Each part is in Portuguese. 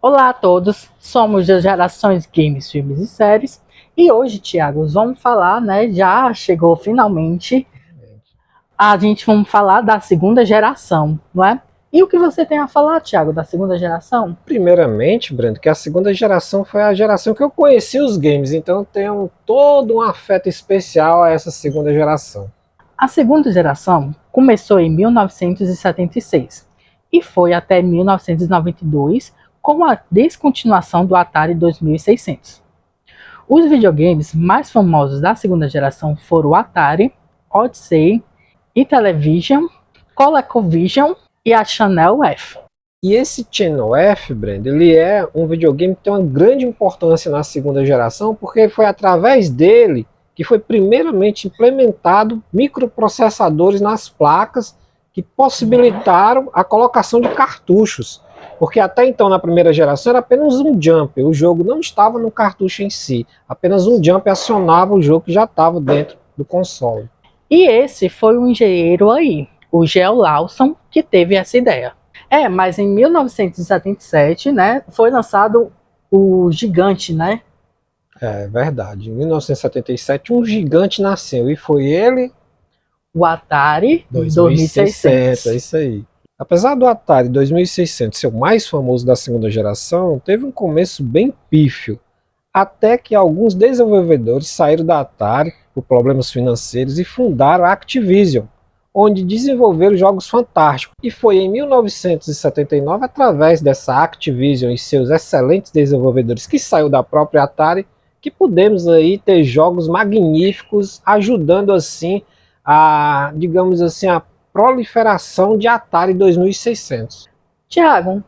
Olá a todos, somos das gerações Games, Filmes e Séries e hoje, Thiago, vamos falar, né, já chegou finalmente, vamos falar da segunda geração, não é? E o que você tem a falar, Thiago, da segunda geração? Primeiramente, Brando, que a segunda geração foi a geração que eu conheci os games, então eu tenho todo um afeto especial a essa segunda geração. A segunda geração começou em 1976 e foi até 1992 com a descontinuação do Atari 2600. Os videogames mais famosos da segunda geração foram o Atari, Odyssey, Intellivision, ColecoVision e a Channel F. E esse Channel F, Brando, ele é um videogame que tem uma grande importância na segunda geração, porque foi através dele que foi primeiramente implementado microprocessadores nas placas que possibilitaram a colocação de cartuchos. Porque até então, na primeira geração, era apenas um jump, o jogo não estava no cartucho em si, apenas um jump acionava o jogo que já estava dentro do console. E esse foi o engenheiro aí, o Geo Lawson, que teve essa ideia. Mas em 1977, né, foi lançado o gigante, né? É verdade. Em 1977, um gigante nasceu e foi ele, O Atari 2600, é 2600. isso aí. Apesar do Atari 2600 ser o mais famoso da segunda geração, teve um começo bem pífio, até que alguns desenvolvedores saíram da Atari por problemas financeiros e fundaram a Activision, onde desenvolveram jogos fantásticos. E foi em 1979, através dessa Activision e seus excelentes desenvolvedores que saiu da própria Atari, que pudemos aí ter jogos magníficos, ajudando assim a, digamos assim, a proliferação de Atari 2600. Tiago,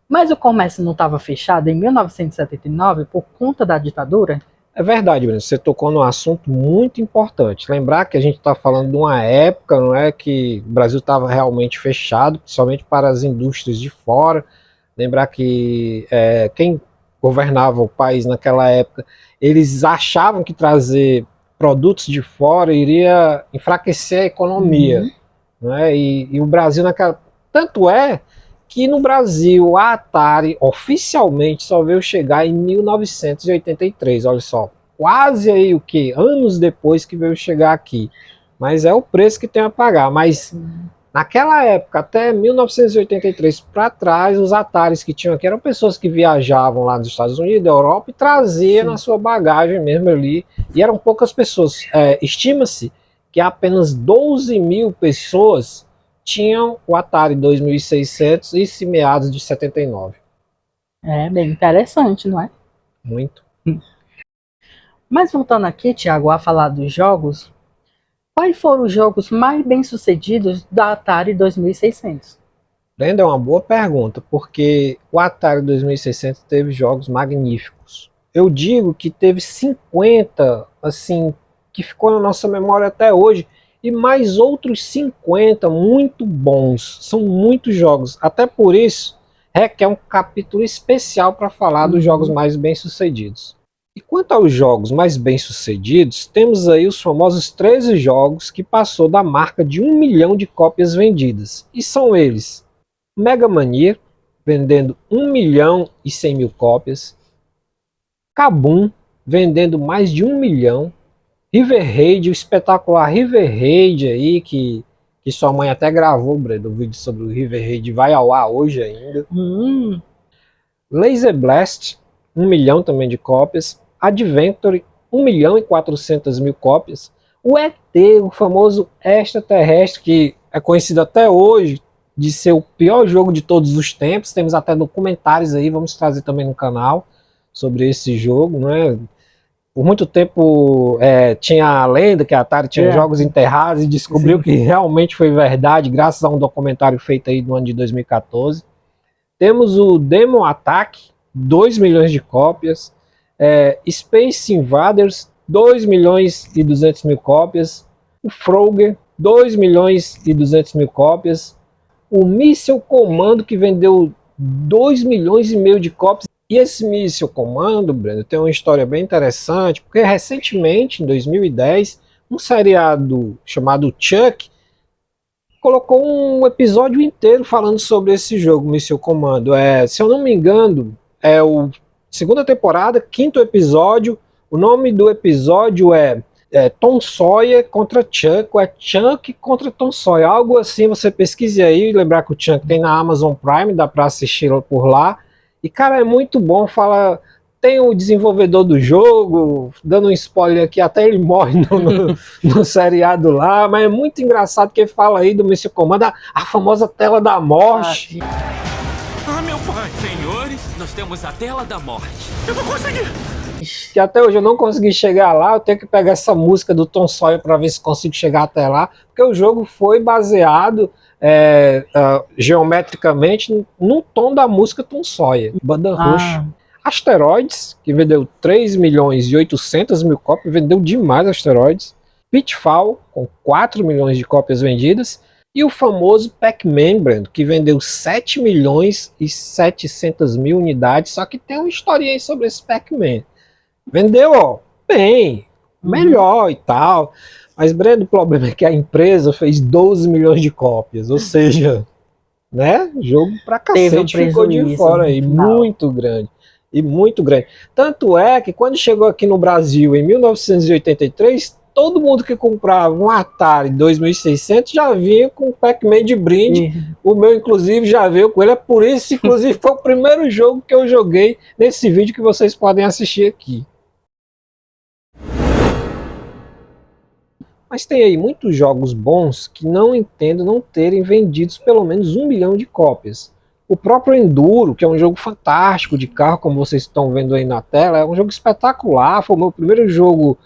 mas o comércio não estava fechado em 1979 por conta da ditadura? É verdade, Breno, você tocou num assunto muito importante. Lembrar que a gente está falando de uma época, não é, que o Brasil estava realmente fechado, principalmente para as indústrias de fora. Lembrar que quem governava o país naquela época, eles achavam que trazer produtos de fora iria enfraquecer a economia. Né? E o Brasil naquela... Tanto é que no Brasil a Atari oficialmente só veio chegar em 1983, olha só, quase aí o que? Anos depois que veio chegar aqui. Mas é o preço que tem a pagar. Mas naquela época, até 1983 para trás, os Ataris que tinham aqui eram pessoas que viajavam lá nos Estados Unidos, Europa, e traziam na sua bagagem mesmo ali. E eram poucas pessoas. Estima-se que apenas 12 mil pessoas tinham o Atari 2600 e meados de 79. É bem interessante, não é? Muito. Mas voltando aqui, Tiago, a falar dos jogos, quais foram os jogos mais bem-sucedidos da Atari 2600? Brenda, é uma boa pergunta, porque o Atari 2600 teve jogos magníficos. Eu digo que teve 50, assim, que ficou na nossa memória até hoje, e mais outros 50 muito bons. São muitos jogos. Até por isso, requer um capítulo especial para falar dos jogos mais bem-sucedidos. E quanto aos jogos mais bem-sucedidos, temos aí os famosos 13 jogos que passou da marca de 1 milhão de cópias vendidas. E são eles: Mega Mania, vendendo 1 milhão e 100 mil cópias. Kabum, vendendo mais de 1 milhão. River Raid, o espetacular River Raid aí, que sua mãe até gravou, Breno, um vídeo sobre o River Raid, vai ao ar hoje ainda. Laser Blast, 1 milhão também de cópias. Adventure, 1 milhão e 400 mil cópias. O ET, o famoso extraterrestre, que é conhecido até hoje de ser o pior jogo de todos os tempos. Temos até documentários aí, vamos trazer também no canal sobre esse jogo, né? Por muito tempo tinha a lenda que a Atari tinha jogos enterrados, e descobriu que realmente foi verdade, graças a um documentário feito aí no ano de 2014. Temos o Demon Attack, 2 milhões de cópias. Space Invaders, 2 milhões e 200 mil cópias. O Frogger, 2 milhões e 200 mil cópias. O Missile Commando, que vendeu 2 milhões e meio de cópias. E esse Missile Commando, Breno, tem uma história bem interessante, porque recentemente, em 2010, um seriado chamado Chuck colocou um episódio inteiro falando sobre esse jogo, Missile Commando. Se eu não me engano, é o segunda temporada, 5º episódio. O nome do episódio é Tom Sawyer contra Chuck, ou é Chuck contra Tom Sawyer, algo assim. Você pesquise aí, lembrar que o Chuck tem na Amazon Prime, dá para assistir por lá. E cara, é muito bom, tem o desenvolvedor do jogo, dando um spoiler aqui, até ele morre no seriado lá, mas é muito engraçado que ele fala aí do Mr. Comando, a famosa tela da morte. Meu pai, senhores, nós temos a tela da morte. Eu vou conseguir! Que até hoje eu não consegui chegar lá, eu tenho que pegar essa música do Tom Sawyer para ver se consigo chegar até lá, porque o jogo foi baseado geometricamente no tom da música Tom Sawyer, Banda Roxa. Asteroids, que vendeu 3.800.000 cópias, vendeu demais Asteroids. Pitfall, com 4 milhões de cópias vendidas. E o famoso Pac-Man, Brando, que vendeu 7.700.000 unidades. Só que tem uma historinha aí sobre esse Pac-Man. Vendeu, ó, bem, melhor e tal. Mas, Brando, o problema é que a empresa fez 12 milhões de cópias. Ou seja, né, jogo pra cacete ficou de fora aí, muito grande. E muito grande. Tanto é que quando chegou aqui no Brasil em 1983, todo mundo que comprava um Atari 2600 já vinha com o Pac-Man de brinde. O meu, inclusive, já veio com ele. É por isso, inclusive, foi o primeiro jogo que eu joguei nesse vídeo que vocês podem assistir aqui. Mas tem aí muitos jogos bons que não entendo não terem vendidos pelo menos 1 milhão de cópias. O próprio Enduro, que é um jogo fantástico de carro, como vocês estão vendo aí na tela, é um jogo espetacular, foi o meu primeiro jogo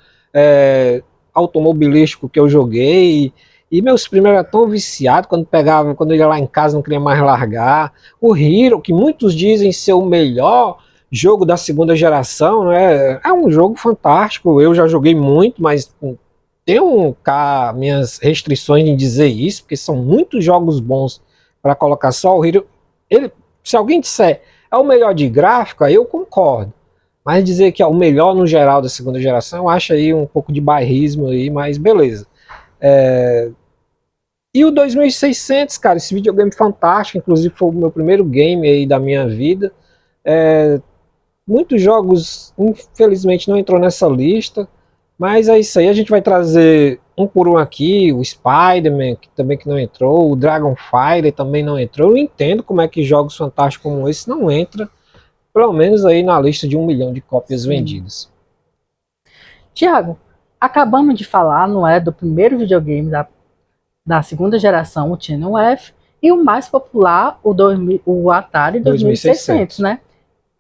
automobilístico que eu joguei, e meus primeiros eram tão viciados, quando eu ia lá em casa não queria mais largar. O Hero, que muitos dizem ser o melhor jogo da segunda geração, né? É um jogo fantástico, eu já joguei muito, mas tenho cá minhas restrições em dizer isso, porque são muitos jogos bons para colocar só o Hero. Se alguém disser é o melhor de gráfico, aí eu concordo. Mas dizer que é o melhor no geral da segunda geração, eu acho aí um pouco de bairrismo aí, mas beleza. E o 2600, cara, esse videogame fantástico, inclusive foi o meu primeiro game aí da minha vida. Muitos jogos, infelizmente, não entrou nessa lista, mas é isso aí, a gente vai trazer um por um aqui, o Spider-Man, que também não entrou, o Dragonfire também não entrou. Eu entendo como é que jogos fantásticos como esse não entram, pelo menos aí na lista de 1 milhão de cópias vendidas. Tiago, acabamos de falar, não é, do primeiro videogame da segunda geração, o Channel F, e o mais popular, o Atari 2600, né?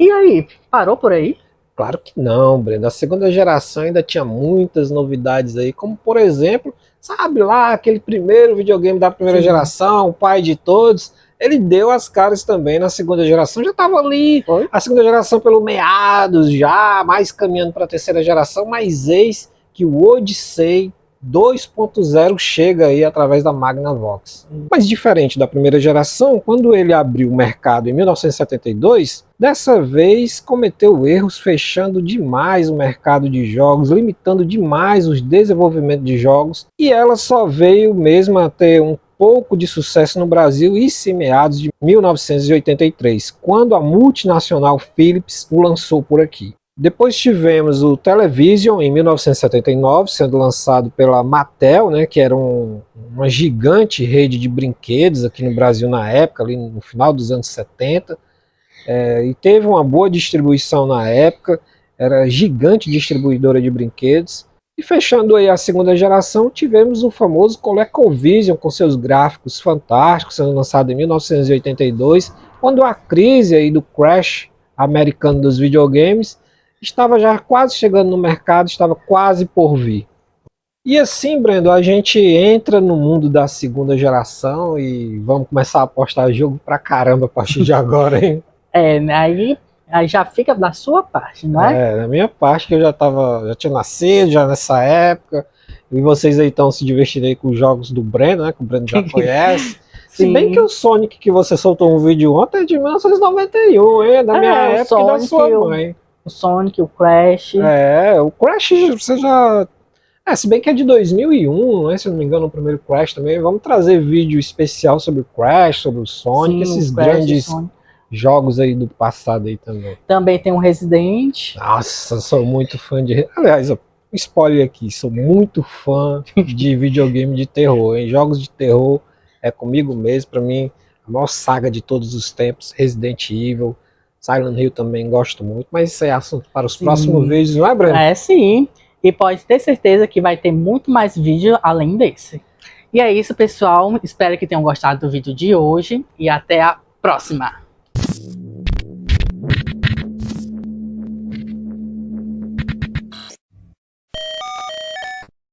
E aí, parou por aí? Claro que não, Brenda. A segunda geração ainda tinha muitas novidades aí, como por exemplo, sabe lá, aquele primeiro videogame da primeira geração, o pai de todos, ele deu as caras também na segunda geração, já estava ali, a segunda geração pelo meados, já mais caminhando para a terceira geração, mas eis que o Odyssey 2.0 chega aí através da Magnavox. Mas diferente da primeira geração, quando ele abriu o mercado em 1972, dessa vez cometeu erros fechando demais o mercado de jogos, limitando demais os desenvolvimentos de jogos, e ela só veio mesmo a ter um pouco de sucesso no Brasil e em meados de 1983, quando a multinacional Philips o lançou por aqui. Depois tivemos o Television em 1979, sendo lançado pela Mattel, né, que era uma gigante rede de brinquedos aqui no Brasil na época, ali no final dos anos 70, e teve uma boa distribuição na época, era gigante distribuidora de brinquedos. E fechando aí a segunda geração, tivemos o famoso ColecoVision com seus gráficos fantásticos, sendo lançado em 1982, quando a crise aí do crash americano dos videogames estava já quase chegando no mercado, estava quase por vir. E assim, Brendo, a gente entra no mundo da segunda geração e vamos começar a apostar jogo pra caramba a partir de agora, hein? Aí já fica da sua parte, não é? Na minha parte, que eu já tinha nascido já nessa época, e vocês aí estão se divertindo aí com os jogos do Breno, né, que o Breno já conhece. Se bem que o Sonic que você soltou um vídeo ontem é de 1991, da minha época e da sua mãe. O Sonic, o Crash. O Crash você já... se bem que é de 2001, né, se eu não me engano, o primeiro Crash também. Vamos trazer vídeo especial sobre o Crash, sobre o Sonic, Sim, esses o Crash, grandes jogos aí do passado aí também. Também tem um Resident. Nossa, sou muito fã de... Aliás, ó, spoiler aqui, sou muito fã de videogame de terror, hein? Jogos de terror é comigo mesmo, pra mim, a maior saga de todos os tempos, Resident Evil, Silent Hill também gosto muito, mas isso é assunto para os próximos vídeos, não é, Breno? É, sim. E pode ter certeza que vai ter muito mais vídeo além desse. E é isso, pessoal. Espero que tenham gostado do vídeo de hoje e até a próxima.